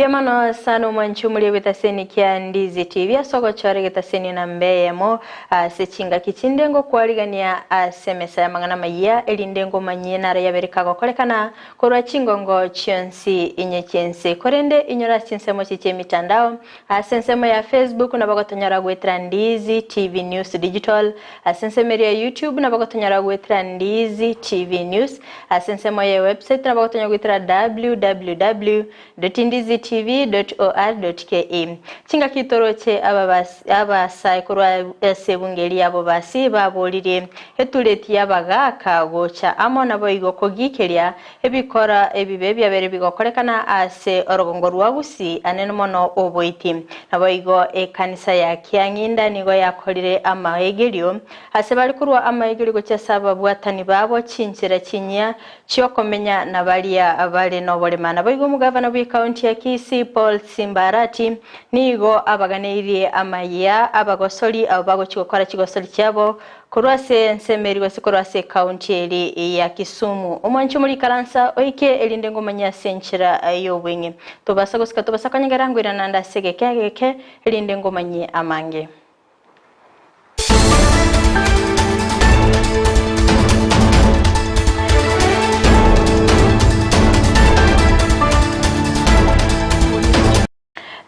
Ndiye mano sano manchumuli witaseni kia Ndizi TV asoko chore witaseni na mbeyemo sechinga kichindengo kualigania semesa ya mangana maya elindengo manyena ya berikago kolekana korwa chingongo chionsi inye chense korende inyora chinsemo chiche mitandao sensemo ya Facebook na bagotonyara gwetra Ndizi TV News Digital sensemo ya YouTube na bagotonyara gwetra Ndizi TV News sensemo ya website na bagotonyara gwetra www.ndizitv.or.ke chinga kitoroche abasai kurwa sebungeli abo basi babolire etuleti yabagaka gocha amona boigo kogikerya ebikora ebibe byabere bigokorekana ase orogongo rwa Gusii anene mono oboiti naboigo ekanisa ya Kianginda nigo yakorire amaegelio ase bali kurwa amaegelio gocha sababu atani babo chinchira chinya cyokomenya nabalia abale nobolemana boigo mugavana bwi county ya Kisii Paul Simbarati nigo abaganiriye Amayia abagosoli abago chikokora chigosoli cyabo kurwase nsemeri wase kurwase county eri ya Kisumu umonchi muri Karansa oike elinde ngomanya senchira yobwenye tobasa gusika tobasa kanyangarangwira nanda segeke elinde ngomanye amange.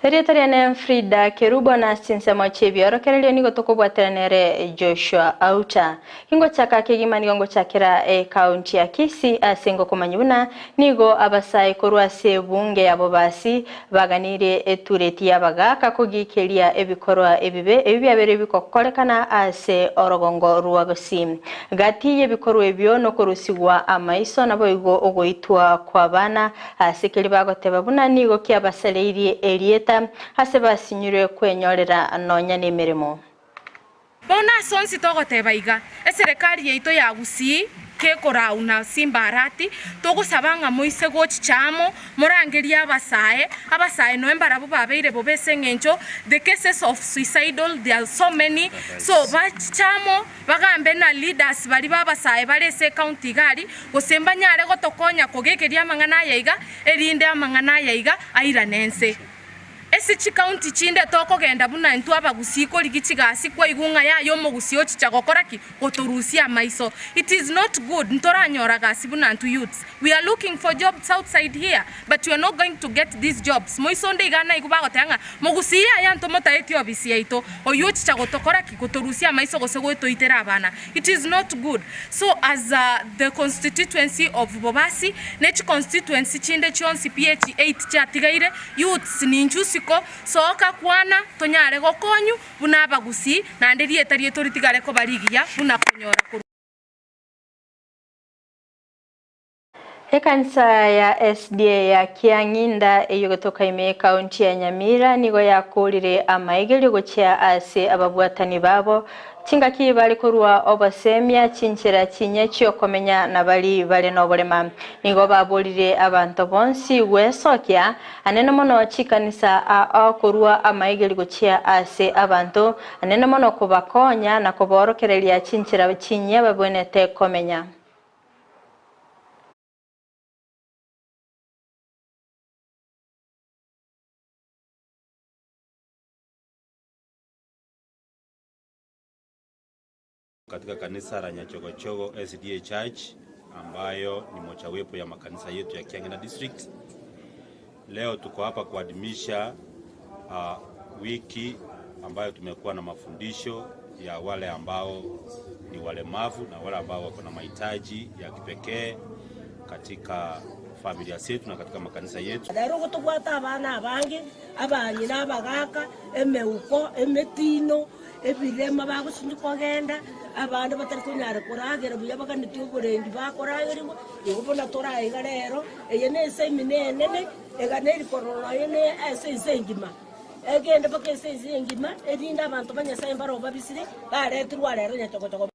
Rietariane Fridah Kerubo na Chinsa mochebi orokerelio nigo tokobwateranere Joshua Auta hingo chaka kegimani gongo chakira county ya Kisii asengo komanyuna nigo abasai korwa sebunge abo basi baganire etureti yabagaka kogikelia ebikorwa ebibyabere bikokolekana ase orogongo ruwa Gusii gati yebikorwa ebyo no korusigwa amaiso nabo igo ogoitwa kwa bana asekeli bagoteba buna nigo kyabasaleiri elieta hase basinyure kwenyorera nonya nemeremo bona sonsi togoteba iga eserikali yeito ya Gusii kekorauna Simbarati togosabanga moise gochichamo morangeria abasae no embarabu babeire bobese ngencho the cases of suicidal there are so many so bachamo bagambe na leaders bali babasae balese county gari gosemba nyare gotokonya kogekeria amangana yaiga erinde amangana yaiga airanense esi county chinde toko genda buna ntu abagusii ko ligicigasi kwa igunga yayo mu Gusii ochicha gokoraki gotorusia maiso. It is not good ntoranyora gasi buna ntu youths. We are looking for jobs outside here but we are not going to get these jobs. Moisonde igana igubagotanga mu Gusii ya ntomota eti obisi yaito oyochicha gotokoraki gotorusia maiso gosegweto itera abana. It is not good. So as the constituency of Bobasi nechi constituency chinde chonsi PH 8 chatigaire youths ninjusi soka kwana tonyare gokonyu buna abagusii nanderi etari etoritigare ko barigiya buna konyora Ekanisa ya SDA ya Kianginda eyogotoka ime county ya Nyamira nigo yakulire amaegelio gochya ase ababwatani babo chingaki bali kurwa obasemya chinchira chinya cyokomenya nabali bale nobolema nigo babolire abantu bonsi wesokya anene mono chikanisa akurwa amaegelio gochya ase abantu anene mono kubakonya na kuborokerelia chinchira chinya babonete komenya. Katika kanisa la Nyachogochogo SDA Church ambayo ni mojawapo ya makanisa yetu ya Kianginda District. Leo tuko hapa kuadhimisha wiki ambayo tumekuwa na mafundisho ya wale ambao ni walemavu na wale ambao wako na mahitaji ya kipekee katika familia zetu na katika makanisa yetu. Lero gutugwata abana abangi abanyina abagaka emeuko emetino ebirema bagusindu kogenda abantu batari kunyara kuragera buyabaga nityogorendi bakoragerimo igobona torayiga rero eye nese minene eganeri korora yene ese ngima egende bakese ngima erinda abantu banyasa mbaro babisire baretirwa rero nyachogochogo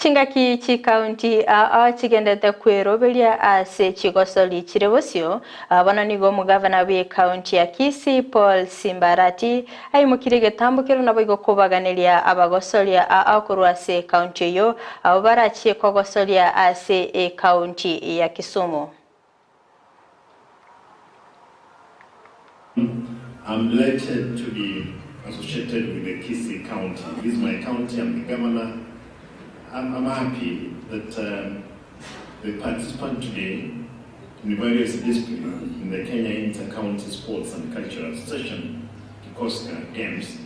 Chingaki chi county chigendete kwerobelia ase chigosoli chirebosio bana nigo mugavana we county ya Kisii Paul Simbarati ayimukirege tambukero nabo igokobaganilia abagosolia akurwa ase county yo abarachi kogosolia ase county ya Kisumu. I'm delighted to be associated with the Kisii County. This is my county, I'm the governor. I'm happy that the participant today in the various disciplines in the Kenya Inter-County Sports and Cultural Session, Kisii Games,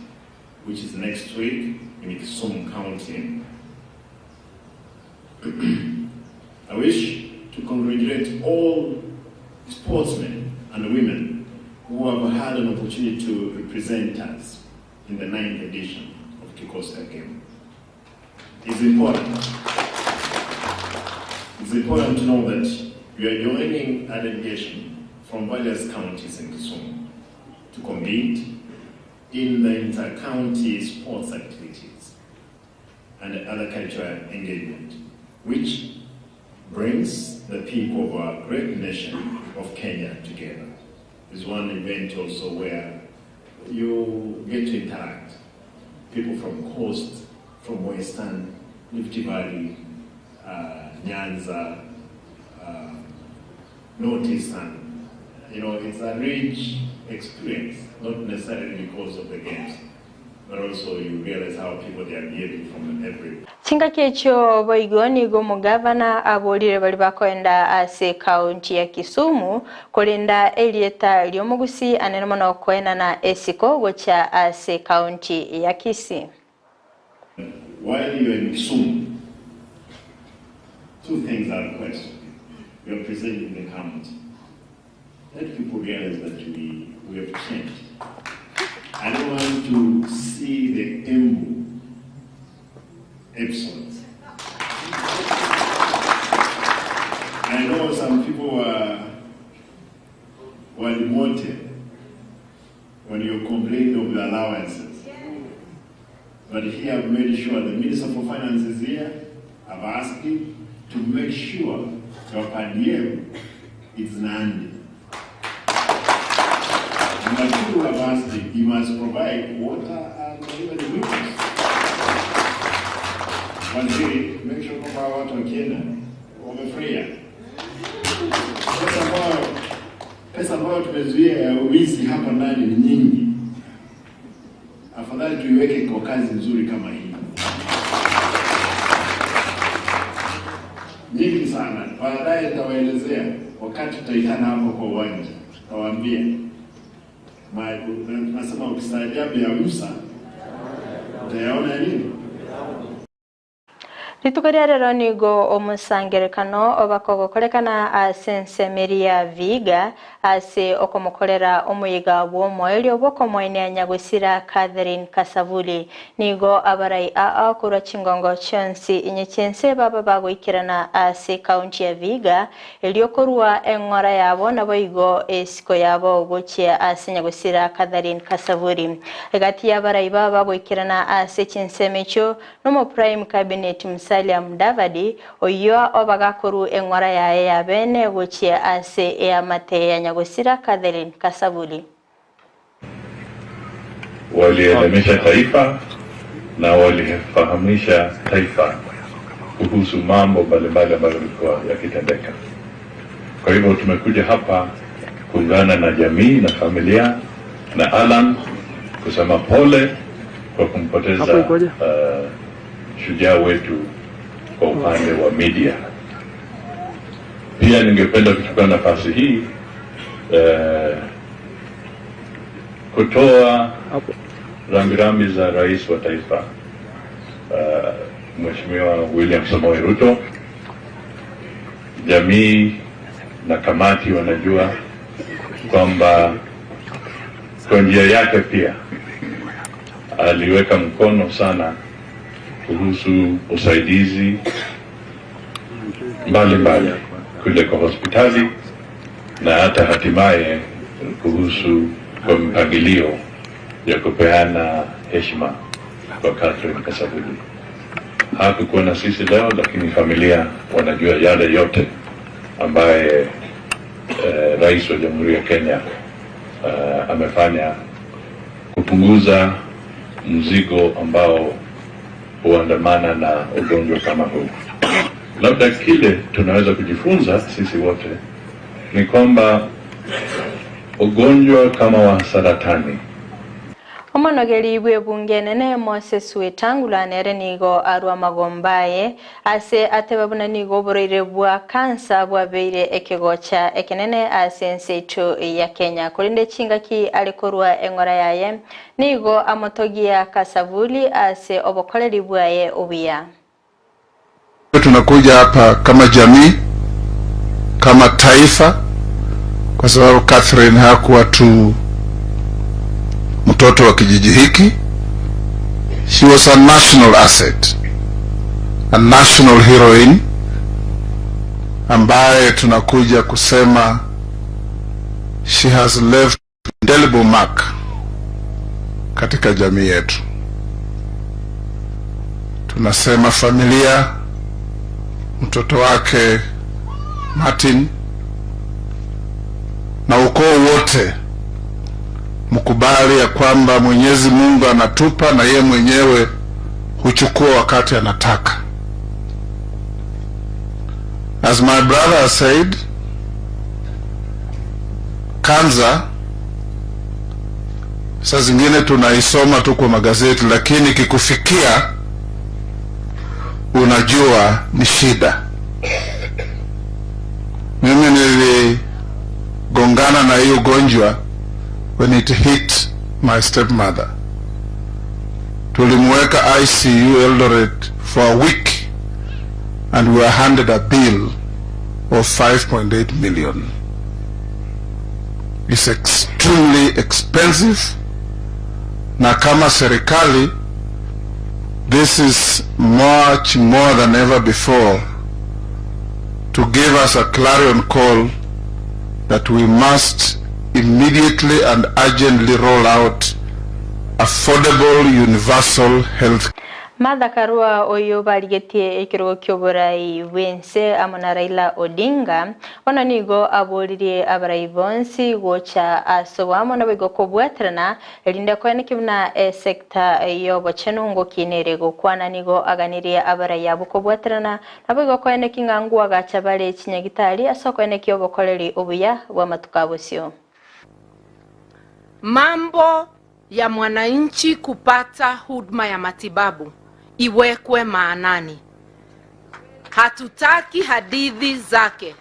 which is next week in Kisumu County. I wish to congratulate all sportsmen and women who have had an opportunity to represent us in the 9th edition of Kisii Games. It's important to know that we are joining a delegation from various counties in Kisumu to compete in the inter-county sports activities and other cultural engagement, which brings the people of our great nation of Kenya together. There's one event also where you get to interact. People from coast, from western, Rift Valley, Nyanza, Northeastern. You know, it's a rich experience, not necessarily because of the games, but also you realize how people they are behaving from every. Chinga kecho boigoni go mugavana abolire bali bakoenda ase county ya Kisumu kolinda elieta lyomo Gusii anene na koena na esiko gocha ase county ya Kisii. While you are in Kisumu, two things are requested. You are presenting the county. Let people realize that we have changed. I don't want to see the Embu episodes. I know some people were demoted when you complained of the allowances. But here I've made sure the Minister for Finance is here. I've asked him to make sure your pandemic is Nandi. Number two, I've asked him, he must provide water and even the rivers. One day, make sure you provide water Kenya over Fridah. Pesa ambayo tumezuia ya wizi hapa ndani ni nyingi. Afadhali tuiweke kwa kazi nzuri kama hii. Nyingi sana. Baadaye nitawaelezea wakati tutaitana hapo kwa uwanja. Tawaambia. Nasema ukistaajabu ya Musa utayaona nini? Litukaria rero nigo omusangerekano obakogokorekana asensemeria viga ase okomokorera omuyiga bw'omweli obwokomwene anyagusira Catherine Kasavuli nigo abarai akura chingongo chonsi inyechense baba bagoikirana ase county ya Viga eliokorwa engora yabo naboigo esiko yabo gochia ase nyagusira Catherine Kasavuli egati abarai baba bagoikirana ase chinsemecho nomo prime cabinet Musalia Mudavadi oyo obagakoru engora yae ya bene gochia ase ya mate ya nyagusira Catherine Kasavuli. Walielimisha taifa na walifahamisha taifa kuhusu mambo mbalimbali ambayo yalikuwa yakitendeka. Kwa hivyo tumekuja hapa kuungana na jamii na familia na Alan kusema pole kwa kumpoteza shujaa wetu kwa upande wa media. Pia ningependa kuchukua nafasi hii kutoa rambirambi za rais wa taifa Mheshimiwa William Samoei Ruto. Jamii na kamati wanajua kwamba kwa njia yake pia aliweka mkono sana kuhusu usaidizi mbalimbali kule kwa hospitali na hata hatimaye kuhusu kwa mpangilio ya kupeana heshima kwa Catherine Kasavuli. Hakukuwa na sisi leo, lakini familia wanajua yale yote ambaye rais wa Jamhuri ya Kenya amefanya kupunguza mzigo ambao huandamana na ugonjwa kama huu. Labda kile tunaweza kujifunza sisi wote ni kwamba ugonjwa kama wa saratani. Omonogeri bwe bunge nene Moses Wetangula nere nigo arwa magombaye ase atebabuna nigo boroire bwa kansa bwa beire ekegocha ekenene ase nseito ya Kenya kulinde chingaki alikorwa engora yaye nigo amotogia kasavuli ase obokoleri bwaye obuya. Tunakuja hapa kama jamii, kama taifa, kwa sababu Catherine hakuwa tu mtoto wa kijiji hiki. She was a national asset, a national heroine, ambaye tunakuja kusema she has left indelible mark katika jamii yetu. Tunasema familia, mtoto wake Martin na ukoo wote mkubali ya kwamba Mwenyezi Mungu anatupa na yeye mwenyewe huchukua wakati anataka. As my brother has said, kanza saa zingine tunaisoma tu kwa magazeti, lakini kikufikia unajua ni shida. Mimi niligongana na hiyo ugonjwa when it hit my stepmother. Tulimweka ICU Eldoret for a week and we were handed a bill of 5.8 million. It's extremely expensive, na kama serikali, this is much more than ever before to give us a clarion call that we must immediately and urgently roll out affordable universal health. Martha Karua oyo barigetie ekiro kyoborai wense amona Raila Odinga ona nigo aboririe abarai bonsi gocha asobamo na bigo kobwatrana elinde kwene kibna sector yobo chenungo kinere gokwana nigo aganirie abarai abo kobwatrana na bigo kwene kingangu agacha bare chinyagitari asokwene kyobo koleri obuya bwa matukabosio. Mambo ya mwananchi kupata huduma ya matibabu iwekwe maanani. Hatutaki hadithi zake.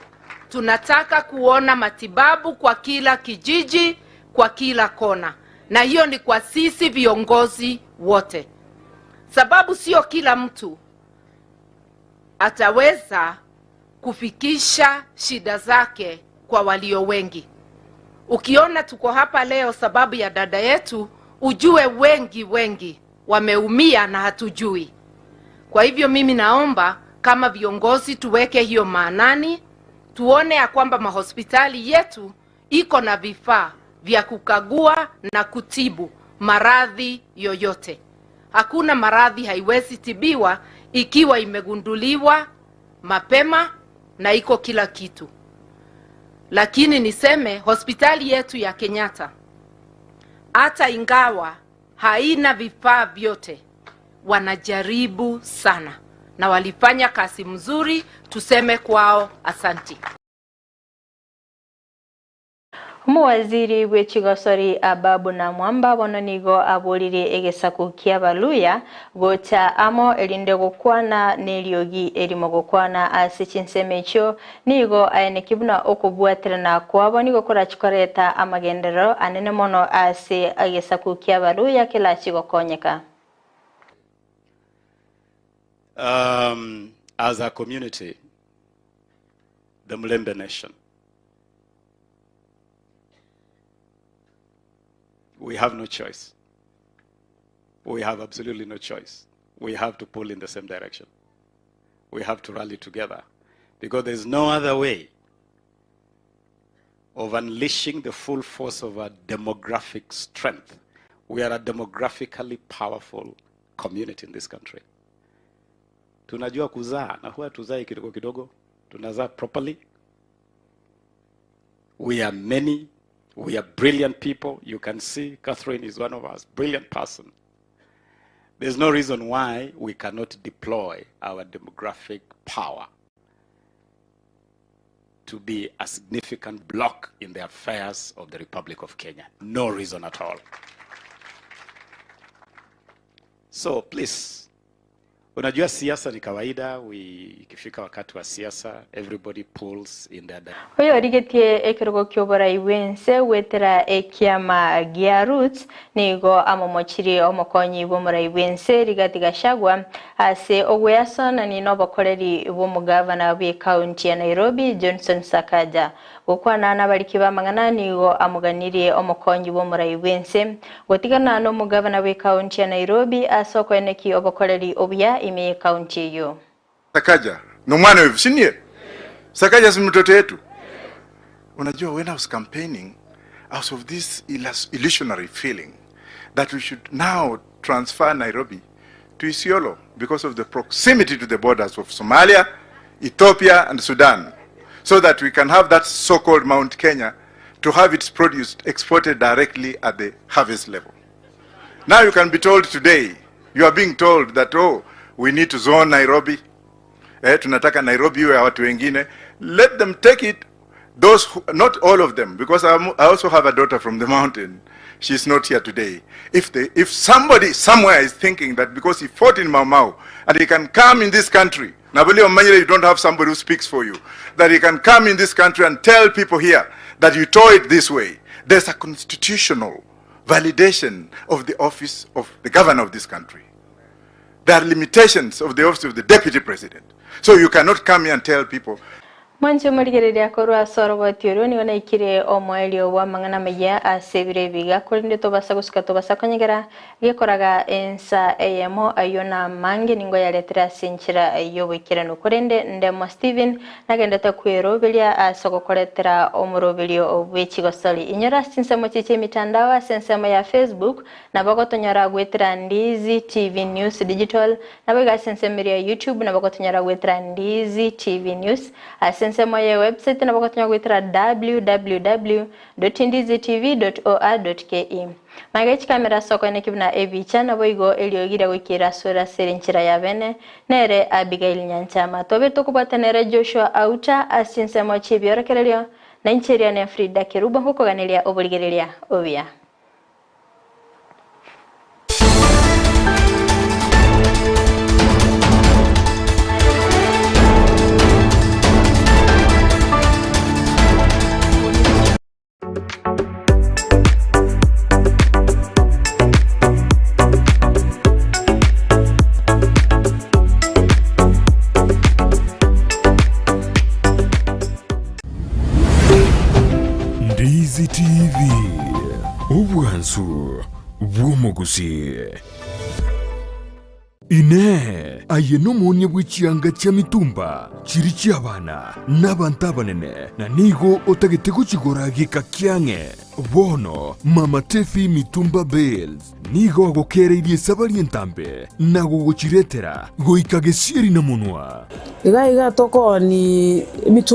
Tunataka kuona matibabu kwa kila kijiji, kwa kila kona. Na hiyo ni kwa sisi viongozi wote. Sababu sio kila mtu ataweza kufikisha shida zake kwa walio wengi. Ukiona tuko hapa leo sababu ya dada yetu, ujue wengi wameumia na hatujui. Kwa hivyo mimi naomba kama viongozi tuweke hiyo maanani, tuone ya kwamba mahospitali yetu iko na vifaa vya kukagua na kutibu maradhi yoyote. Hakuna maradhi haiwezi tibiwa ikiwa imegunduliwa mapema na iko kila kitu. Lakini niseme hospitali yetu ya Kenyatta, hata ingawa haina vifaa vyote, wanajaribu sana na walifanya kazi mzuri, tuseme kwao asanti. Umuwaziri w'ekigosori Ababu na Mwamba bono nigo abolire egesaku ky'abaluya gocha amo elinde gokwana n'eryogi erimo gokwana ase Chinsa ekyo nigo aene kibuna okubwatirana kwabo nigo korachikoreta amagendero anene mono ase egesaku ky'abaluya kila kigokonyeka. As a community, the Mulembe Nation, we have no choice. We have absolutely no choice. We have to pull in the same direction. We have to rally together because there's no other way of unleashing the full force of our demographic strength. We are a demographically powerful community in this country. Tunajua kuzaa na huwa tuzai kidogo kidogo, tunazaa properly. We are many. We are brilliant people. You can see Catherine is one of us, brilliant person. There's no reason why we cannot deploy our demographic power to be a significant block in the affairs of the Republic of Kenya. No reason at all. So please, unajua siasa ni kawaida, ikifika wakati wa siasa, everybody pulls in their direction. Oyo rigetie Kerubo kyobora iwense wetera ekiama gia roots nigo amomochiri omokonyi bomora iwense rigatigashagwa ase ogweyasona ni nobokoreri bomugavana bwe county ya Nairobi Johnson Sakaja gukwana nabaliki bamangana nigo amuganirie omokonyi bomora iwense gotigana no mugavana bwe county ya Nairobi asoko eneki obokoreri obya ime county yo. Sakaja no mwana wewe sinie Sakaja si mtoto wetu. Unajua, when I was campaigning, out of this illusionary feeling that we should now transfer Nairobi to Isiolo because of the proximity to the borders of Somalia, Ethiopia and Sudan, so that we can have that so-called Mount Kenya to have its produce exported directly at the harvest level. Now you can be told today, you are being told that, oh, we need to zone Nairobi. Tunataka Nairobi iwe watu wengine. Let them take it. Those who, not all of them, because I also have a daughter from the mountain. She's not here today. If somebody somewhere is thinking that because he fought in Mau Mau and he can come in this country, you don't have somebody who speaks for you, that he can come in this country and tell people here that you tore it this way. There's a constitutional validation of the office of the governor of this country. There are limitations of the office of the deputy president. So you cannot come here and tell people. Mwanzo murigereria korwa sorwa tioro ni ona ikire omwelio wa mangana meya asebire biga kurinde tobasa gusika tobasa konyegera gekoraga ensa emo ayona mange ningo ya letra sinchira ayo wikira no kurinde ndemo Steven nagenda takwero belia asogokoretera omurobelio obwechigo soli inyora sinsa mochiche mitandao sensa ya Facebook na bagotonyara gwetera Ndizi TV News Digital na baga sensa ya YouTube na bagotonyara gwetera Ndizi TV News sema ya website na bakotonya gwitira www.ndizitv.or.ke magachi kamera soko ne kibna ebicha na boigo eliogira gwikira sura serenchira ya bene nere Abigail Nyanchama tobe tokubatanera Joshua Auta asinsema chibiorekerelio na ncheria ne Fridah Kerubo huko ganelia obuligerelia obia. Ndizi TV Ubwansu Gusii Ine ayeno monye bw'ikianga cya mitumba kiri cy'abana n'abanta banene na nigo otagitego kigora gikakyange bono mama Tefi mitumba bells nigo agokereirie sabari entambe nago gochiretera goikagesieri na munwa iga toko ni mitumba